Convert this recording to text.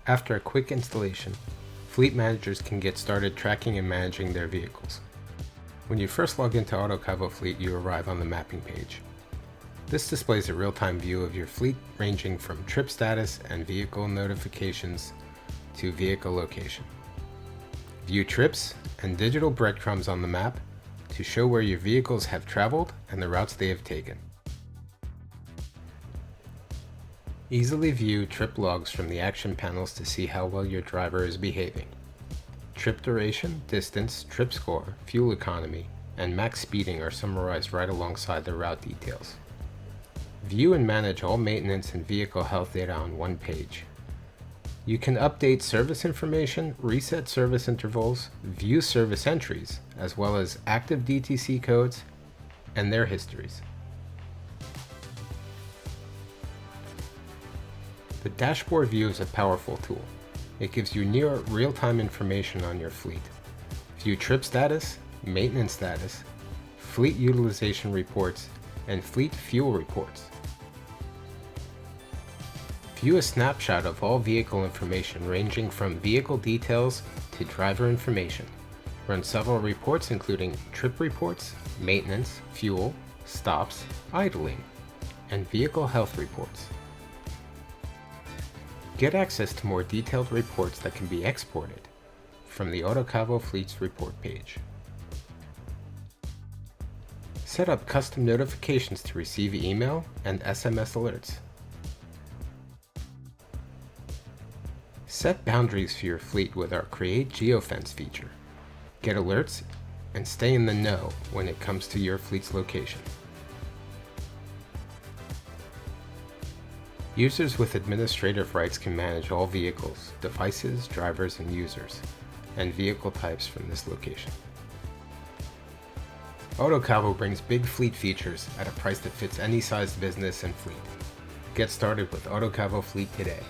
After a quick installation, fleet managers can get started tracking and managing their vehicles. When you first log into autocavoFleet, you arrive on the mapping page. This displays a real-time view of your fleet ranging from trip status and vehicle notifications to vehicle location. View trips and digital breadcrumbs on the map to show where your vehicles have traveled and the routes they have taken. Easily view trip logs from the action panels to see how well your driver is behaving. Trip duration, distance, trip score, fuel economy, and max speeding are summarized right alongside the route details. View and manage all maintenance and vehicle health data on one page. You can update service information, reset service intervals, view service entries, as well as active DTC codes and their histories. The dashboard view is a powerful tool. It gives you near real-time information on your fleet. View trip status, maintenance status, fleet utilization reports, and fleet fuel reports. View a snapshot of all vehicle information ranging from vehicle details to driver information. Run several reports including trip reports, maintenance, fuel, stops, idling, and vehicle health reports. Get access to more detailed reports that can be exported from the autocavoFleet's report page. Set up custom notifications to receive email and SMS alerts. Set boundaries for your fleet with our Create Geofence feature. Get alerts and stay in the know when it comes to your fleet's location. Users with administrative rights can manage all vehicles, devices, drivers, and users, and vehicle types from this location. Autocavo brings big fleet features at a price that fits any sized business and fleet. Get started with autocavoFleet today.